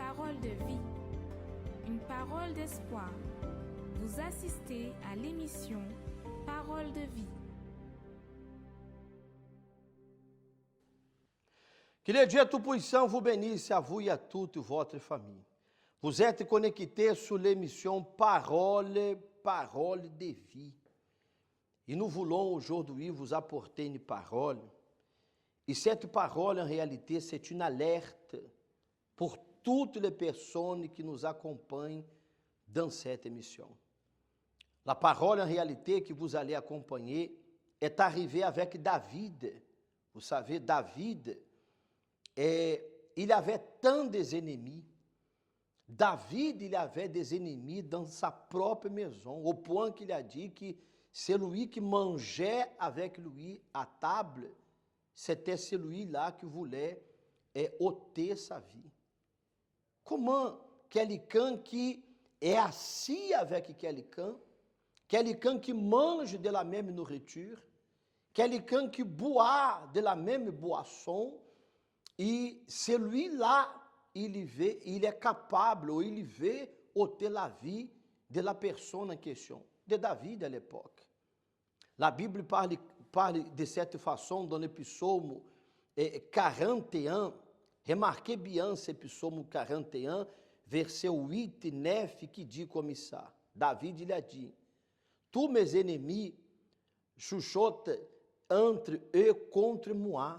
parole de vie, une parole d'espoir. Vous assistez à l'émission Parole de vie. Que le Dieu Tout-Puissant vous bénisse à vous et à toute votre famille. Vous êtes connectés sur l'émission Parole de vie. Et nous voulons aujourd'hui vous apporter une parole. Et cette parole, en réalité, c'est une alerte pour toutes les personnes qui nous acompanhent dans cette émission. La parole, en réalité, que vous allez acompanher est arrivée avec David. Vous savez, David, il avait tant d'ennemis. David, il avait des ennemis dans sa propre maison, au point qu'il a dit que celui qui mangeait avec lui à table, c'était celui-là qui voulait ôter sa vie. Comment quelqu'un qui est assis avec quelqu'un qui mange de la même nourriture, quelqu'un qui boit de la même boisson, et celui-là, il est capable, ou il veut ôter la vie de la personne en question, de David à l'époque. La Bible parle de cette façon dans le psaume 41. Remarquez bien ce psaume 41, verset 8 et 9, qui dit comme ça. David, il a dit, « Tous mes ennemis chuchotent entre eux contre moi.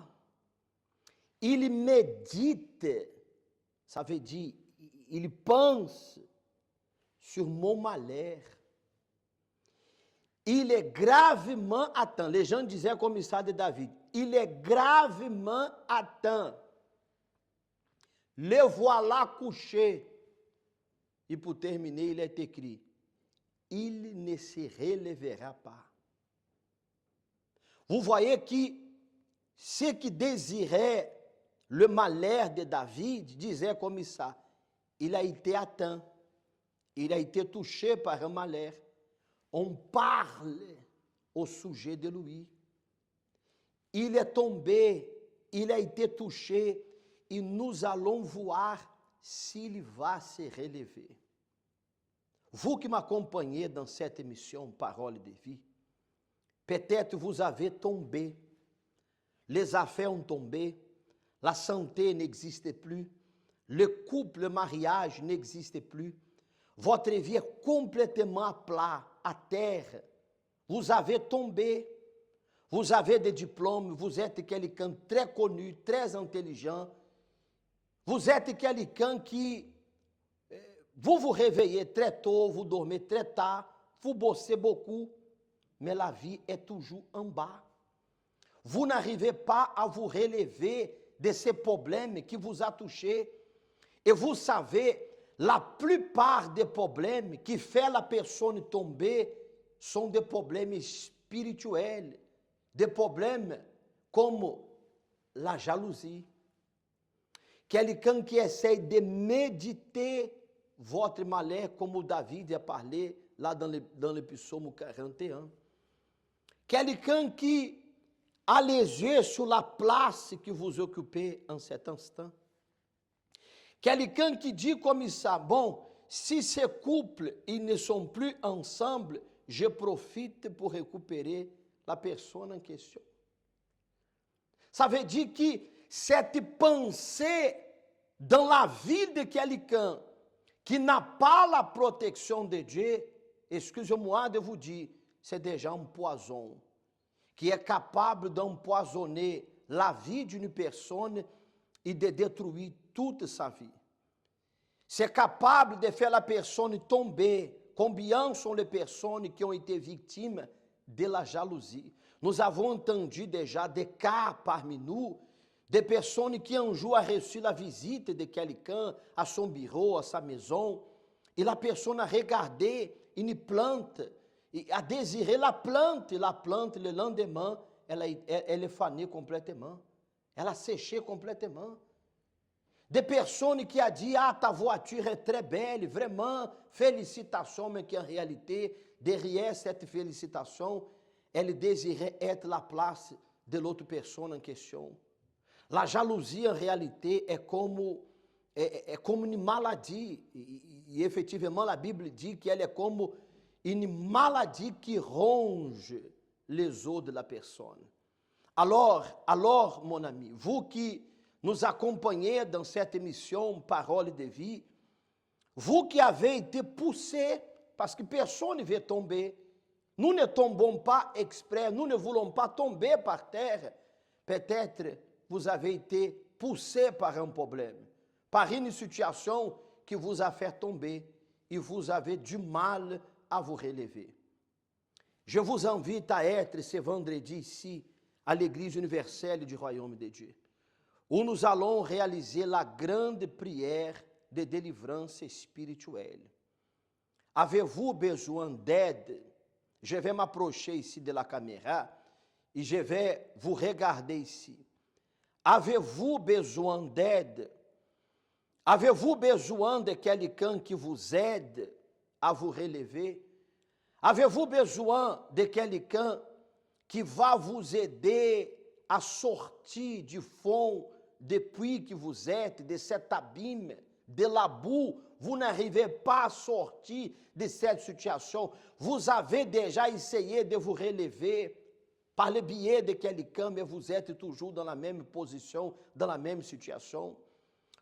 Ils méditent, ça veut dire, ils pensent sur mon malheur. Il est gravement atteint. Les gens disaient comme ça de David, il est gravement atteint. Le voilà couché. Et pour terminer, il est écrit, il ne se relèvera pas. Vous voyez que ceux qui désiraient le malheur de David disaient comme ça, il a été atteint, il a été touché par un malheur. On parle au sujet de lui. Il est tombé, il a été touché, et nous allons voir s'il va se relever. Vous qui m'accompagnez dans cette émission Parole de vie, peut-être vous avez tombé, les affaires ont tombé, la santé n'existe plus, le couple, le mariage n'existe plus, votre vie est complètement à plat, à terre, vous avez tombé, vous avez des diplômes, vous êtes quelqu'un très connu, très intelligent, vous êtes quelqu'un qui, vous vous réveillez très tôt, vous dormez très tard, vous bossez beaucoup, mais la vie est toujours en bas. Vous n'arrivez pas à vous relever de ces problèmes qui vous ont touché. Et vous savez, la plupart des problèmes qui font la personne tomber sont des problèmes spirituels, des problèmes comme la jalousie. Quelqu'un qui essaie de méditer votre malheur, comme David a parlé là dans le psaume 41. Quelqu'un qui a les yeux sur la place que vous occupez en cet instant. Quelqu'un qui dit comme ça, bon, si ces couples, ils ne sont plus ensemble, je profite pour récupérer la personne en question. Ça veut dire que cette pensée dans la vie de quelqu'un qui n'a pas la protection de Dieu, excusez-moi de vous dire, c'est déjà un poison qui est capable d'empoisonner la vie d'une personne et de détruire toute sa vie. C'est capable de faire la personne tomber. Combien sont les personnes qui ont été victimes de la jalousie? Nous avons entendu déjà des cas parmi nous, des personnes qui un jour ont reçu la visite de quelqu'un à son bureau, à sa maison, et la personne a regardé une plante, et a désiré la plante, le lendemain, elle est fanée complètement, elle a séché complètement. Des personnes qui ont dit, ah, ta voiture est très belle, vraiment, félicitations, mais qu'en réalité, derrière cette félicitation, elle désirait être la place de l'autre personne en question. La jalousie, en réalité, est comme é como une maladie. E effectivement, a Bible dit qu'elle est comme une maladie qui ronge les os de la personne. Alors, mon ami, vous qui nous accompagnez dans cette émission Parole de vie, vous qui avez été poussés, parce que personne ne veut tomber, nous ne tombons pas exprès, nous ne voulons pas tomber par terre. Peut-être vous avez été poussés par un problème, par une situation qui vous a fait tomber et vous avez du mal à vous relever. Je vous invite à être ce vendredi ici, à l'Église universelle du Royaume de Dieu, où nous allons réaliser la grande prière de délivrance spirituelle. Avez-vous besoin d'aide? Je vais m'approcher ici de la caméra et je vais vous regarder ici. Avez-vous besoin d'aide? Avez-vous besoin de quelqu'un qui vous aide à vous relever? Avez-vous besoin de quelqu'un qui va vous aider à sortir du fond depuis que vous êtes, de cet abîme, de la boue? Vous n'arrivez pas à sortir de cette situation. Vous avez déjà essayé de vous relever par le biais de quelqu'un, mais vous êtes toujours dans la même position, dans la même situation.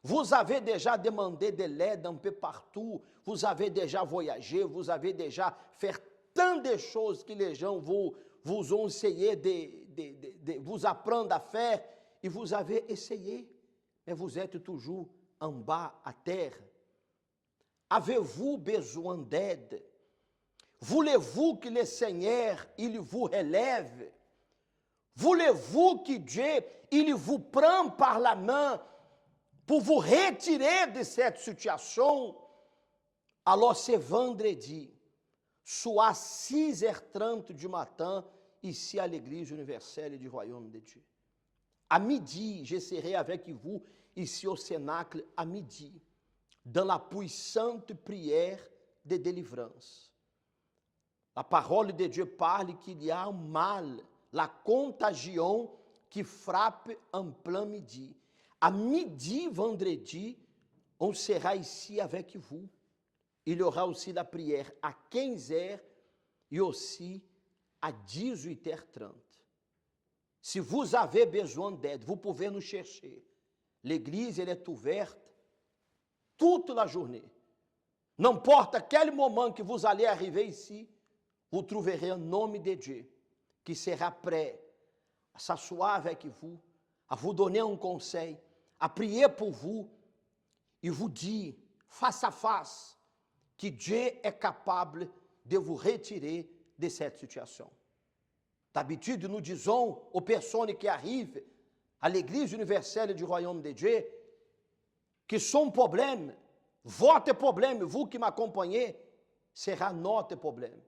Vous avez déjà demandé de l'aide un peu partout. Vous avez déjà voyagé, vous avez déjà fait tant de choses que les gens vous ont essayé de vous apprendre à faire. Et vous avez essayé, mais vous êtes toujours en bas à terre. Avez-vous besoin d'aide? Voulez-vous que le Seigneur, il vous relève? Voulez-vous que Dieu, il vous prend par la main pour vous retirer de cette situation? Alors, ce vendredi, soit 6h30 du matin, ici à l'Église universelle du Royaume de Dieu. À midi, je serai avec vous ici au Cénacle à midi, dans la puissante prière de délivrance. La parole de Dieu parle qu'il y a un mal, la contagion qui frappe en plein midi. À midi, vendredi, on sera ici avec vous. Il y aura aussi la prière à 15h et aussi à 18h30. Si vous avez besoin d'aide, vous pouvez nous chercher. L'église, elle est ouverte toute la journée. N'importe quel moment que vous allez arriver ici, vous trouverez un homme de Dieu qui sera prêt à s'asseoir avec vous, à vous donner un conseil, à prier pour vous et vous dire face à face que Dieu est capable de vous retirer de cette situation. D'habitude, nous disons aux personnes qui arrivent à l'Église universelle du Royaume de Dieu que son problème, votre problème, vous qui m'accompagnez, sera notre problème.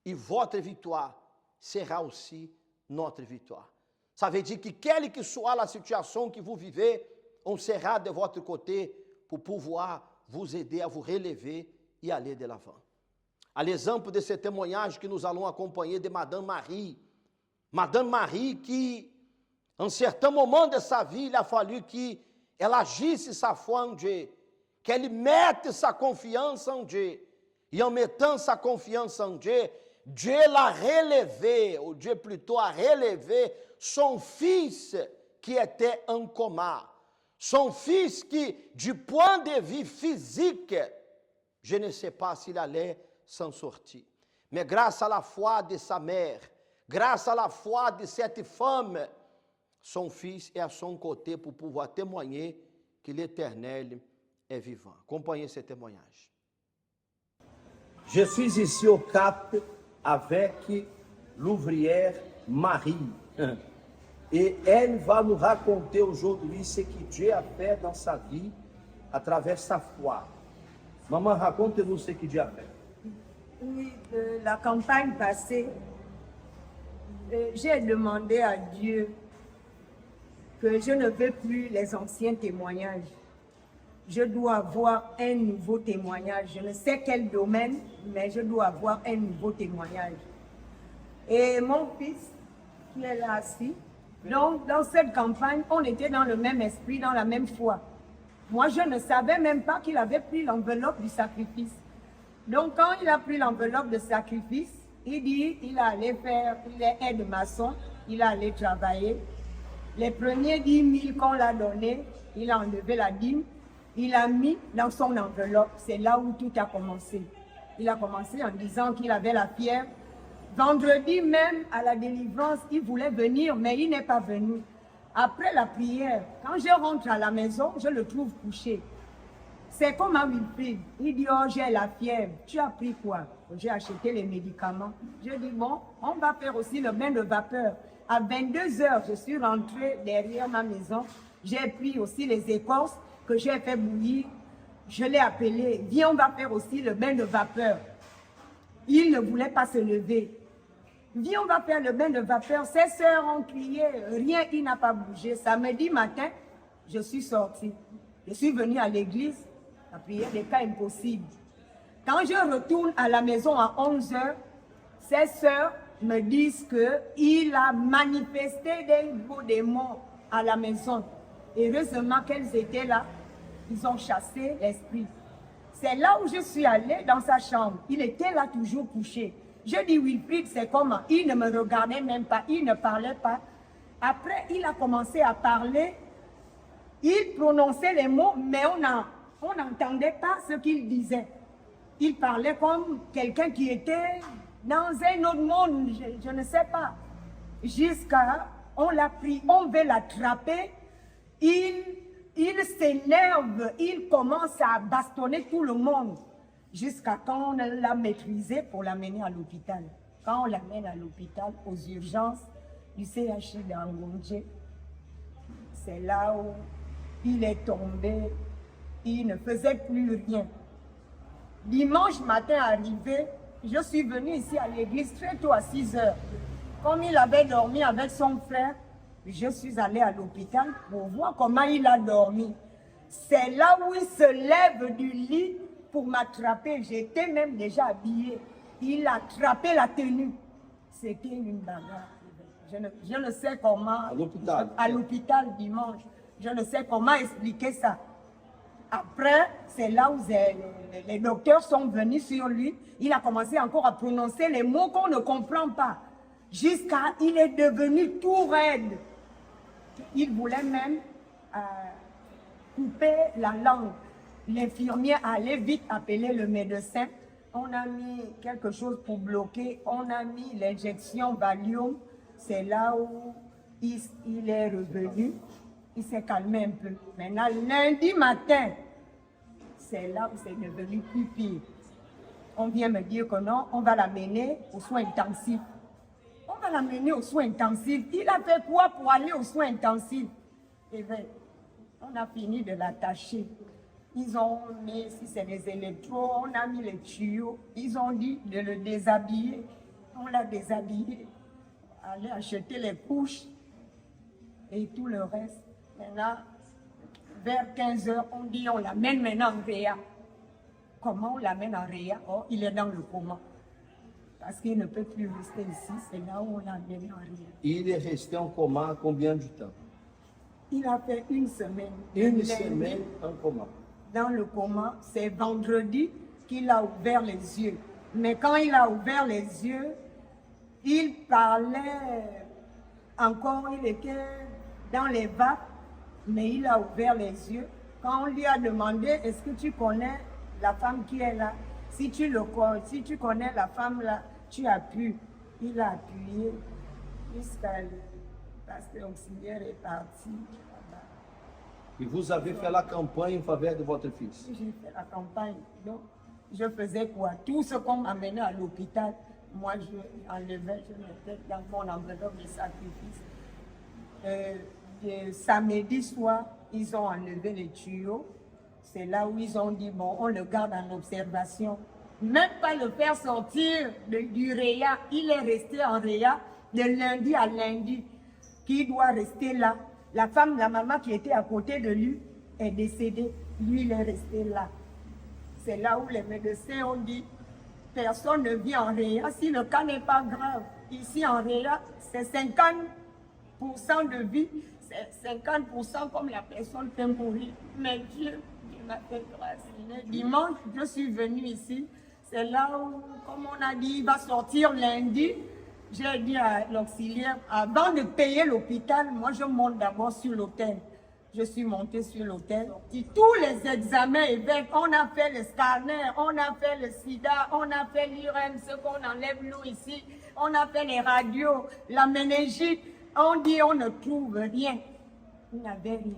Et votre victoire sera aussi notre victoire. Ça veut dire que quelle que soit la situation que vous vivez, on sera de votre côté pour pouvoir vous aider à vous relever et aller de l'avant. À l'exemple de ce témoignage que nous allons accompagner de Madame Marie. Madame Marie qui, en certain moment de sa vie, il a fallu qu'elle agisse sa foi en Dieu, qu'elle mette sa confiance en Dieu. Et en mettant sa confiance en Dieu, Dieu l'a relevé, ou Dieu plutôt a relevé son fils qui était en coma. Son fils qui, du point de vue physique, je ne sais pas s'il allait s'en sortir. Mais grâce à la foi de sa mère, grâce à la foi de cette femme, son fils est à son côté pour pouvoir témoigner que l'Éternel est vivant. Accompagnez ce témoignage. Je suis ici au Cap avec l'ouvrière Marie. Et elle va nous raconter aujourd'hui ce que Dieu a fait dans sa vie à travers sa foi. Maman, raconte-nous ce que Dieu a fait. Oui, la campagne passée, j'ai demandé à Dieu que je ne veux plus les anciens témoignages. Je dois avoir un nouveau témoignage. Je ne sais quel domaine, mais je dois avoir un nouveau témoignage. Et mon fils, qui est là assis, donc dans cette campagne, on était dans le même esprit, dans la même foi. Moi, je ne savais même pas qu'il avait pris l'enveloppe du sacrifice. Donc, quand il a pris l'enveloppe de sacrifice, il dit il allait faire, il est aide-maçon, il allait travailler. Les premiers 10 000 qu'on l'a donné, il a enlevé la dîme, il a mis dans son enveloppe. C'est là où tout a commencé. Il a commencé en disant qu'il avait la fièvre. Vendredi même, à la délivrance, il voulait venir, mais il n'est pas venu. Après la prière, quand je rentre à la maison, je le trouve couché. C'est comme à Wilfried. Il dit, oh, j'ai la fièvre. Tu as pris quoi? J'ai acheté les médicaments. Je dis, bon, on va faire aussi le bain de vapeur. À 22 heures, je suis rentrée derrière ma maison. J'ai pris aussi les écorces que j'ai fait bouillir. Je l'ai appelé, viens, on va faire aussi le bain de vapeur. Il ne voulait pas se lever. Viens, on va faire le bain de vapeur. Ses sœurs ont crié, rien, il n'a pas bougé. Samedi matin, je suis sortie. Je suis venue à l'église, la prière des cas impossibles. Quand je retourne à la maison à 11 heures, ses sœurs me disent qu'il a manifesté des beaux démons à la maison. Heureusement qu'elles étaient là, ils ont chassé l'esprit. C'est là où je suis allée dans sa chambre. Il était là toujours couché. Je dis, Wilfried, c'est comment? Il ne me regardait même pas, il ne parlait pas. Après, il a commencé à parler. Il prononçait les mots, mais on n'entendait pas ce qu'il disait. Il parlait comme quelqu'un qui était dans un autre monde, je ne sais pas. Jusqu'à, on l'a pris, on veut l'attraper. Il s'énerve, il commence à bastonner tout le monde. Jusqu'à quand on l'a maîtrisé pour l'amener à l'hôpital. Quand on l'amène à l'hôpital, aux urgences du CHU d'Angondje, c'est là où il est tombé, il ne faisait plus rien. Dimanche matin arrivé, je suis venue ici à l'église très tôt à 6 heures. Comme il avait dormi avec son frère, je suis allée à l'hôpital pour voir comment il a dormi. C'est là où il se lève du lit pour m'attraper. J'étais même déjà habillée. Il a attrapé la tenue. C'était une bagarre. Je ne sais comment. À l'hôpital. À l'hôpital dimanche. Je ne sais comment expliquer ça. Après, c'est là où les docteurs sont venus sur lui. Il a commencé encore à prononcer les mots qu'on ne comprend pas. Jusqu'à il est devenu tout raide. Il voulait même couper la langue. L'infirmière allait vite appeler le médecin. On a mis quelque chose pour bloquer. On a mis l'injection Valium. C'est là où il est revenu. Il s'est calmé un peu. Maintenant, lundi matin, c'est là où c'est devenu plus pire. On vient me dire que non, on va l'amener aux soins intensifs. On va l'amener aux soins intensifs. Il a fait quoi pour aller aux soins intensifs? Eh bien, on a fini de l'attacher. Ils ont mis, si c'est des électrodes, on a mis les tuyaux. Ils ont dit de le déshabiller. On l'a déshabillé. Aller acheter les couches et tout le reste. Maintenant, vers 15 heures, on dit on l'amène maintenant en Réa. Comment on l'amène en Réa? Oh, il est dans le coma. Parce qu'il ne peut plus rester ici. C'est là où on l'amène en Réa. Il est resté en coma combien de temps? Il a fait une semaine. Une semaine en coma. Dans le coma, c'est vendredi qu'il a ouvert les yeux. Mais quand il a ouvert les yeux, il parlait encore, il était dans les vapes, mais il a ouvert les yeux. Quand on lui a demandé, est-ce que tu connais la femme qui est là? Si tu connais la femme là, tu appuies. Il a appuyé jusqu'à le pasteur auxiliaire est parti. Et vous avez fait la campagne en faveur de votre fils? J'ai fait la campagne. Donc, je faisais quoi? Tout ce qu'on m'amenait à l'hôpital, moi, je enlevais, je mettais dans mon enveloppe de sacrifice. Samedi soir, ils ont enlevé les tuyaux. C'est là où ils ont dit, bon, on le garde en observation. Même pas le faire sortir du Réa. Il est resté en Réa de lundi à lundi. Qui doit rester là? La femme, la maman qui était à côté de lui est décédée. Lui, il est resté là. C'est là où les médecins ont dit, personne ne vit en Réa si le cas n'est pas grave. Ici en Réa, c'est 50% de vie. 50% comme la personne peut mourir. Mais Dieu m'a fait grâce. Dimanche, je suis venue ici. C'est là où, comme on a dit, il va sortir lundi. J'ai dit à l'auxiliaire, avant de payer l'hôpital, moi je monte d'abord sur l'hôtel. Je suis montée sur l'hôtel. Tous les examens évêques, on a fait le scanner, on a fait le sida, on a fait l'IRM, ce qu'on enlève nous ici, on a fait les radios, la méningite. On dit on ne trouve rien. Il n'avait rien.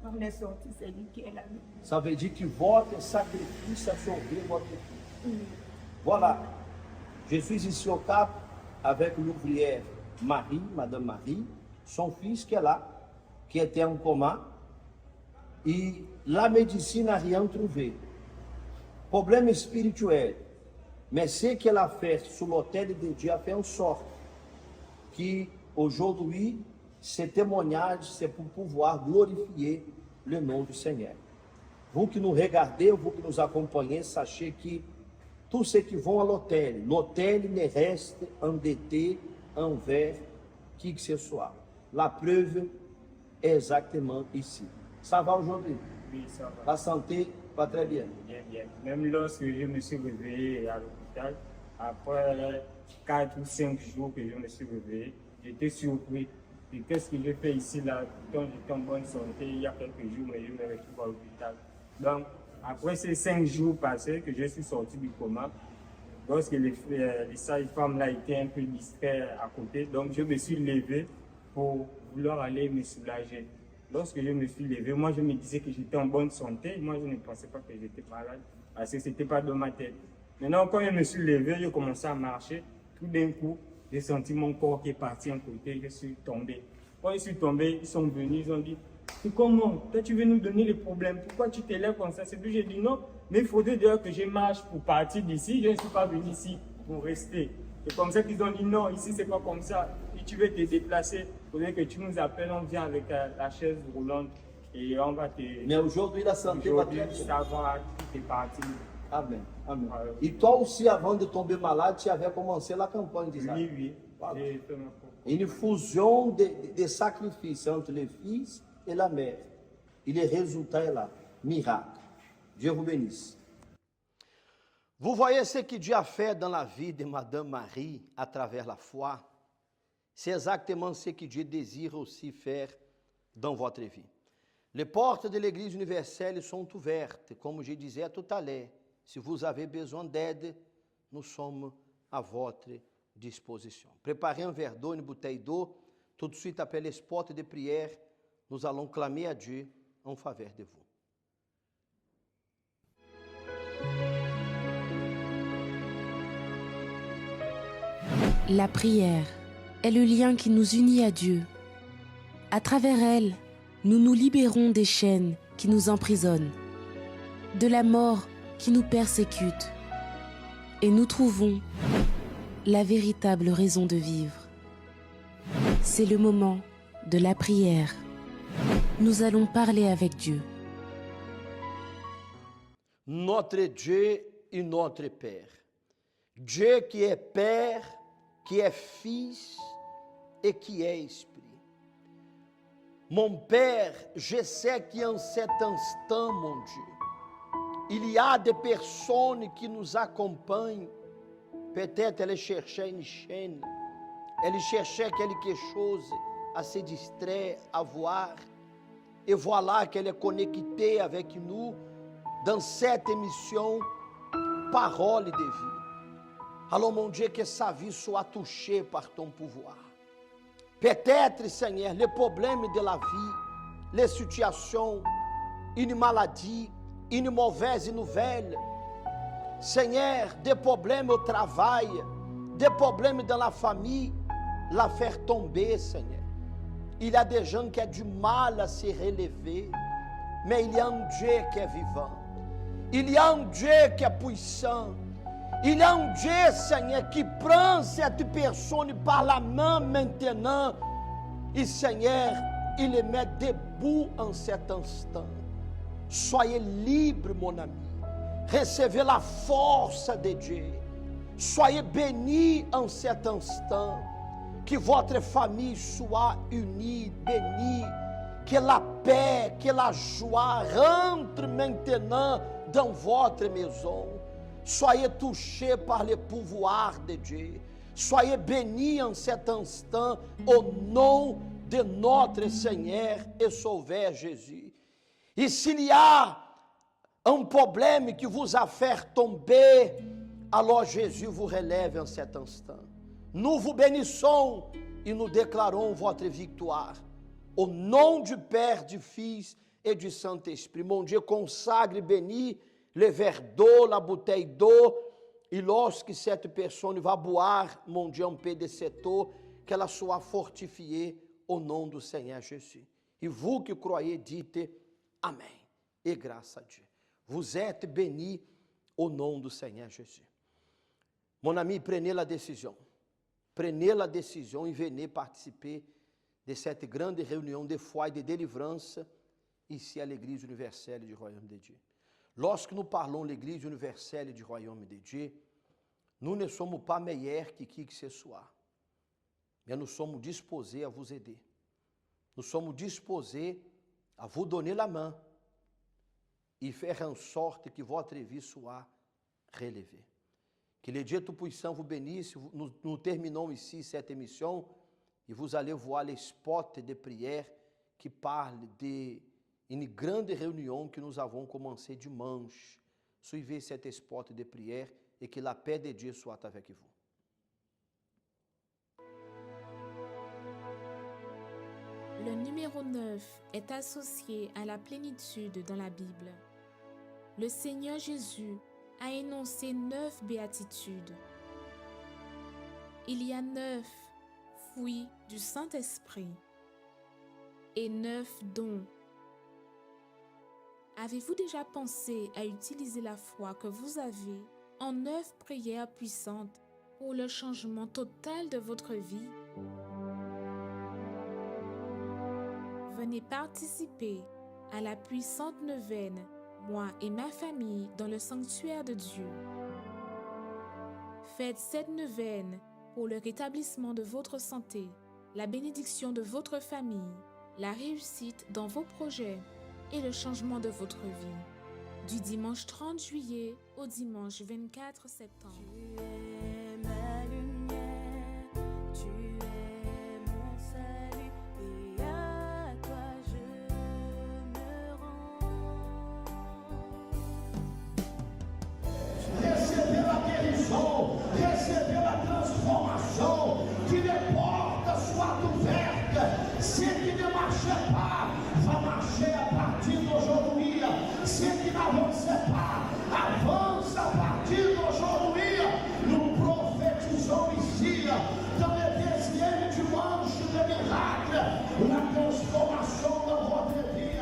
On est sorti, c'est lui qui est là. Ça veut dire que votre sacrifice a sauvé votre vie. Voilà. Je suis ici au Cap avec l'ouvrière Marie, Madame Marie, son fils qui est là, qui était en coma. Et la médecine n'a rien trouvé. Problème spirituel. Mais ce qu'elle a fait sur l'autel de Dieu a fait en sorte qu'aujourd'hui, ce témoignage, c'est pour pouvoir glorifier le nom du Seigneur. Vous qui nous regardez, vous qui nous acompanhez, sachez que tous ceux qui vont à l'hôtel ne reste endetté envers qui que ce soit. La preuve est exactement ici. Ça va aujourd'hui? Oui, ça va. La santé va très bien. Bien, bien. Même lorsque je me suis réveillé à l'hôpital, après 4 ou 5 jours que je me suis réveillé, j'étais surpris. Et qu'est-ce que je fais ici là? Pourtant, j'étais en bonne santé il y a quelques jours, mais je me retrouve à l'hôpital. Donc, après ces 5 jours passés que je suis sorti du coma, lorsque les sages-femmes là étaient un peu distraits à côté, donc je me suis levé pour vouloir aller me soulager. Lorsque je me suis levé, moi je me disais que j'étais en bonne santé, moi je ne pensais pas que j'étais malade, parce que ce n'était pas dans ma tête. Maintenant, quand je me suis levé, je commençais à marcher, tout d'un coup, j'ai senti mon corps qui est parti en côté, je suis tombé. Quand je suis tombé, ils sont venus, ils ont dit, c'est comment? Toi, tu veux nous donner les problèmes, pourquoi tu t'élèves comme ça? C'est plus, j'ai dit non, mais il faudrait dire que je marche pour partir d'ici, je ne suis pas venu ici pour rester. C'est comme ça qu'ils ont dit non, ici c'est pas comme ça. Si tu veux te déplacer, il faudrait que tu nous appelles, on vient avec la chaise roulante et on va te... Mais aujourd'hui, la santé va très Aujourd'hui, bien. ça va, tout est parti. Amen. Amen. Et toi aussi, avant de tomber malade, tu avais commencé la campagne d'Isaac. Oui, oui. Voilà. J'ai fait ma propre. Une fusion de sacrifices entre le fils et la mère. Et le résultat est là. Miracle. Dieu vous bénisse. Vous voyez ce que Dieu a fait dans la vie de Madame Marie à travers la foi. C'est exactement ce que Dieu désire aussi faire dans votre vie. Les portes de l'Église universelle sont ouvertes, comme je disais tout à l'heure. Si vous avez besoin d'aide, nous sommes à votre disposition. Préparez un verre d'eau, une bouteille d'eau. Tout de suite, après les spots de prière, nous allons clamer à Dieu en faveur de vous. La prière est le lien qui nous unit à Dieu. À travers elle, nous nous libérons des chaînes qui nous emprisonnent, de la mort qui nous persécute, et nous trouvons la véritable raison de vivre. C'est le moment de la prière. Nous allons parler avec Dieu. Notre Dieu et notre Père. Dieu qui est Père, qui est Fils et qui est Esprit. Mon Père, je sais qu'en cet instant, mon Dieu, il y a des personnes qui nous accompagnent. Peut-être elles cherchaient une chaîne, elles cherchaient quelque chose à se distraire, à voir. Et voilà qu'elle est connectée avec nous dans cette émission Parole de vie. Alors, mon Dieu, que sa vie soit touchée par ton pouvoir. Peut-être, Seigneur, les problèmes de la vie, les situations, une maladie, une mauvaise nouvelle. Seigneur, des problèmes au travail, des problèmes dans la famille, la faire tomber, Seigneur. Il y a des gens qui ont du mal à se relever, mais il y a un Dieu qui est vivant. Il y a un Dieu qui est puissant. Il y a un Dieu, Seigneur, qui prend cette personne par la main maintenant. Et Seigneur, il les met debout en cet instant. Soyez libre, mon ami. Recevez la force de Dieu. Soyez bénis en cet instant. Que votre famille soit unie, bénie que la paix, que la joie rentre maintenant dans votre maison. Soyez touchés par le pouvoir de Dieu. Soyez bénis en cet instant au nom de notre Seigneur et Sauveur Jésus. Et s'il y a un problème qui vous a fait tomber, alors Jésus vous relève en cet instant. Nous vous bénissons et nous déclarons votre victoire. Au nom du Père, du Fils et du Saint-Esprit. Mon Dieu, consagre et bénit le verre d'eau, la bouteille d'eau. Et lorsque cette personne va boire, mon Dieu, un peu de cette eau, qu'elle soit fortifiée au nom du Seigneur Jésus. Et vous qui croyez, dites Amen. Et grâce à Dieu. Vous êtes bénis au nom du Seigneur Jésus. Mon ami, prenez la décision. Prenez la décision et venez participer de cette grande réunion de foi et de délivrance ici à l'Église universelle du Royaume de Dieu. Lorsque nous parlons de l'Église universelle du Royaume de Dieu, nous ne sommes pas meilleurs que qui ce soit, mais nous sommes disposés à vous aider. Nous sommes disposés à vous donner la main et faire en sorte que votre vie soit relevée. Que le Dieu Tout-Puissant vous bénisse. Nous terminons ici cette émission et vous allez voir les spots de prière qui parlent d'une grande réunion que nous avons commencé dimanche. Suivez cet spot de prière et que la paix de Dieu soit avec vous. Le numéro 9 est associé à la plénitude dans la Bible. Le Seigneur Jésus a énoncé 9 béatitudes. Il y a 9 fruits du Saint-Esprit et 9 dons. Avez-vous déjà pensé à utiliser la foi que vous avez en 9 prières puissantes pour le changement total de votre vie? Venez participer à la puissante neuvaine, moi et ma famille, dans le sanctuaire de Dieu. Faites cette neuvaine pour le rétablissement de votre santé, la bénédiction de votre famille, la réussite dans vos projets et le changement de votre vie. Du dimanche 30 juillet au dimanche 24 septembre. Tu es ma lumière, tu es mon salut, et à toi je me rends. Recebeu a guérison, recebeu a transformação, que les portes soient ouvertes. Ceux qui ne marchaient pas, vont marcher à partir d'aujourd'hui. Ceux qui n'avançaient pas, avancent à partir d'aujourd'hui. Nous prophétisons ici, dans le deuxième dimanche de miracle, la transformation dans votre vie.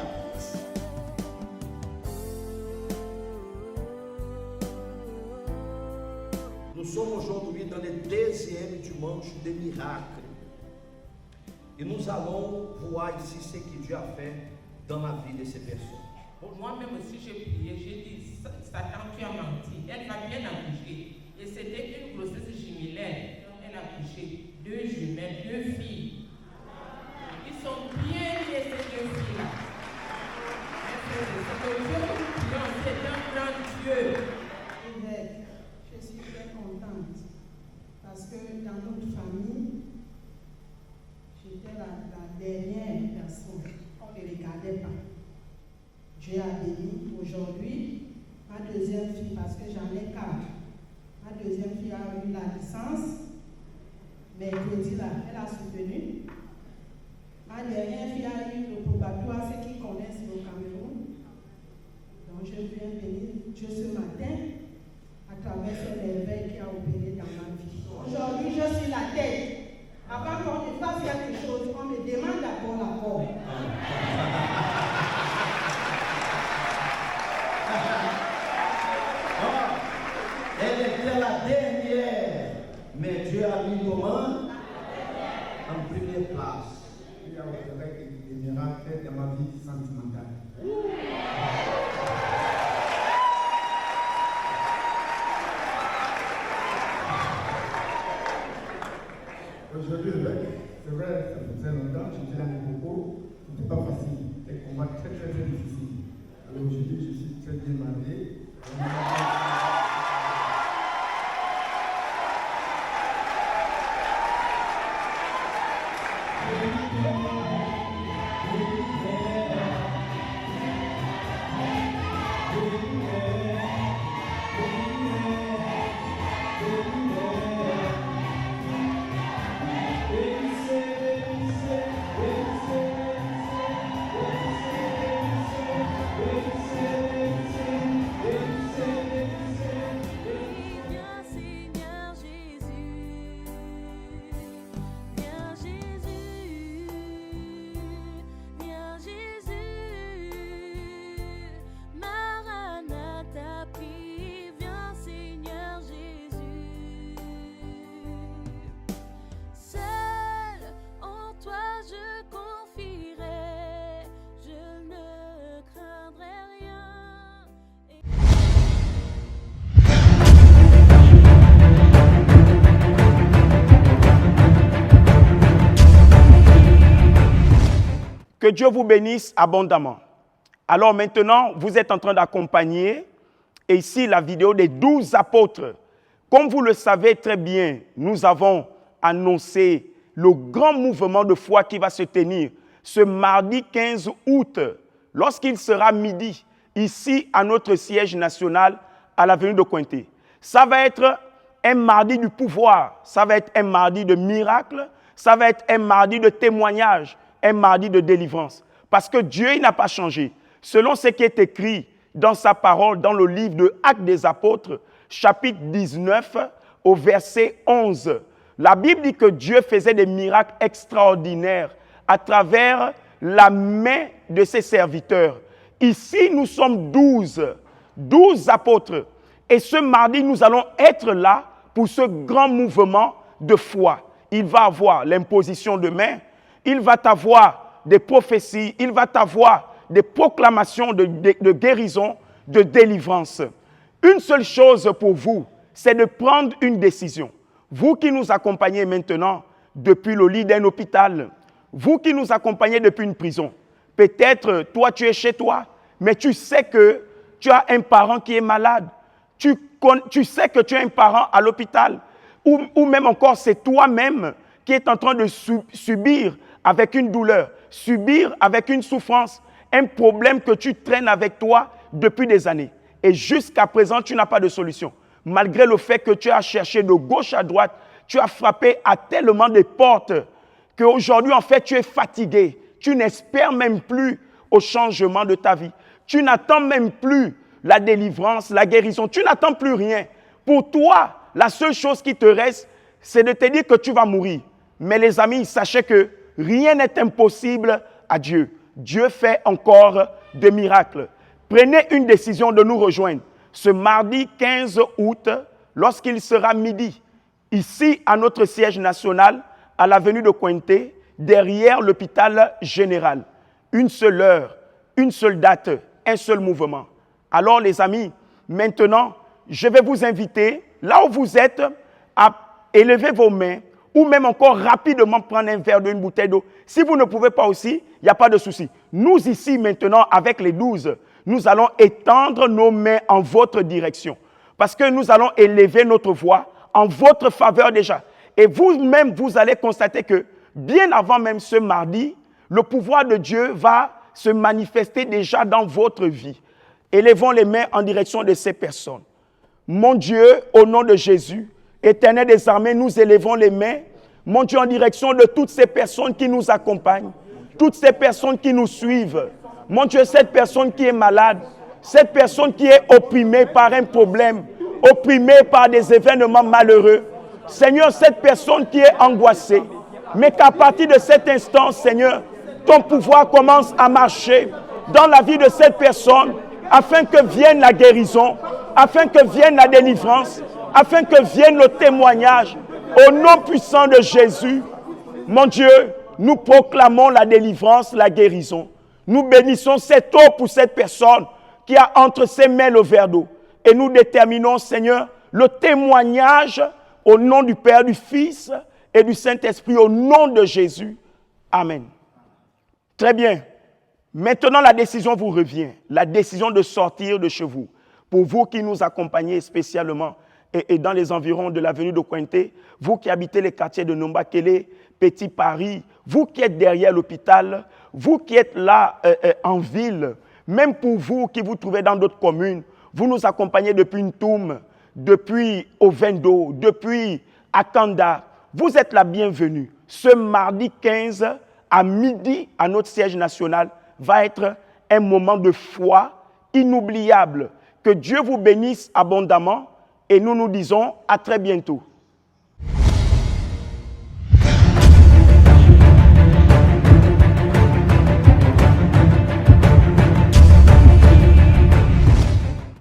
Nous sommes aujourd'hui dans le deuxième dimanche de miracle. Et nous allons voir ici ce que Dieu a fait dans la vie de ces personnes. Pour moi-même aussi, j'ai prié, j'ai dit, Satan, tu as menti. Elle va bien accoucher. Et c'était une grossesse jumellaire. Elle a accouché 2 jumelles, 2 filles. Ils sont bien liés, ces 2 filles-là. C'est le Dieu que nous prions, c'est un grand Dieu. Évêque, je suis très contente parce que dans notre famille, j'étais la dernière personne. On ne regardait pas. Dieu a béni aujourd'hui ma deuxième fille parce que j'en ai 4. Ma deuxième fille a eu la licence, mais Claudie là, elle a soutenu. Ma dernière fille a eu le probatoire, ceux qui connaissent le Cameroun. Donc je viens bénir Dieu ce matin à travers ce merveille qui a opéré dans ma vie. Aujourd'hui, je suis la tête. Avant qu'on ne fasse quelque chose, on me demande d'abord l'accord. Elle était la dernière, mais Dieu a mis comment en première place. Il y a des miracles dans ma vie. Dieu vous bénisse abondamment. Alors maintenant, vous êtes en train d'accompagner ici la vidéo des 12 apôtres. Comme vous le savez très bien, nous avons annoncé le grand mouvement de foi qui va se tenir ce mardi 15 août, lorsqu'il sera midi, ici à notre siège national à l'avenue de Cointé. Ça va être un mardi du pouvoir, ça va être un mardi de miracle, ça va être un mardi de témoignage, un mardi de délivrance. Parce que Dieu, il n'a pas changé. Selon ce qui est écrit dans sa parole, dans le livre de Actes des Apôtres, chapitre 19, au verset 11, la Bible dit que Dieu faisait des miracles extraordinaires à travers la main de ses serviteurs. Ici, nous sommes 12 apôtres. Et ce mardi, nous allons être là pour ce grand mouvement de foi. Il va avoir l'imposition de main, il va avoir des prophéties, il va avoir des proclamations de guérison, de délivrance. Une seule chose pour vous, c'est de prendre une décision. Vous qui nous accompagnez maintenant depuis le lit d'un hôpital, vous qui nous accompagnez depuis une prison, peut-être toi tu es chez toi, mais tu sais que tu as un parent qui est malade. Tu sais que tu as un parent à l'hôpital. Ou même encore, c'est toi-même qui es en train de subir avec une douleur, subir avec une souffrance, un problème que tu traînes avec toi depuis des années. Et jusqu'à présent, tu n'as pas de solution. Malgré le fait que tu as cherché de gauche à droite, tu as frappé à tellement de portes qu'aujourd'hui, en fait, tu es fatigué. Tu n'espères même plus au changement de ta vie. Tu n'attends même plus la délivrance, la guérison. Tu n'attends plus rien. Pour toi, la seule chose qui te reste, c'est de te dire que tu vas mourir. Mais les amis, sachez que rien n'est impossible à Dieu. Dieu fait encore des miracles. Prenez une décision de nous rejoindre ce mardi 15 août, lorsqu'il sera midi, ici à notre siège national, à l'avenue de Cointé, derrière l'hôpital général. Une seule heure, une seule date, un seul mouvement. Alors les amis, maintenant, je vais vous inviter, là où vous êtes, à élever vos mains ou même encore rapidement prendre un verre d'eau, une bouteille d'eau. Si vous ne pouvez pas aussi, il n'y a pas de souci. Nous ici maintenant, avec les 12, nous allons étendre nos mains en votre direction. Parce que nous allons élever notre voix en votre faveur déjà. Et vous-même, vous allez constater que bien avant même ce mardi, le pouvoir de Dieu va se manifester déjà dans votre vie. Élevons les mains en direction de ces personnes. Mon Dieu, au nom de Jésus, Éternel des armées, nous élevons les mains, mon Dieu, en direction de toutes ces personnes qui nous accompagnent, toutes ces personnes qui nous suivent. Mon Dieu, cette personne qui est malade, cette personne qui est opprimée par un problème, opprimée par des événements malheureux. Seigneur, cette personne qui est angoissée, mais qu'à partir de cet instant, Seigneur, ton pouvoir commence à marcher dans la vie de cette personne, afin que vienne la guérison, afin que vienne la délivrance, afin que vienne le témoignage. Au nom puissant de Jésus, mon Dieu, nous proclamons la délivrance, la guérison. Nous bénissons cette eau pour cette personne qui a entre ses mains le verre d'eau. Et nous déterminons, Seigneur, le témoignage au nom du Père, du Fils et du Saint-Esprit, au nom de Jésus. Amen. Très bien. Maintenant, la décision vous revient. La décision de sortir de chez vous. Pour vous qui nous accompagnez spécialement et dans les environs de l'avenue de Cointé, vous qui habitez les quartiers de Nombakele, Petit Paris, vous qui êtes derrière l'hôpital, vous qui êtes là en ville, même pour vous qui vous trouvez dans d'autres communes, vous nous accompagnez depuis Ntoum, depuis Ovendo, depuis Akanda. Vous êtes la bienvenue. Ce mardi 15 à midi à notre siège national va être un moment de foi inoubliable. Que Dieu vous bénisse abondamment et nous nous disons à très bientôt.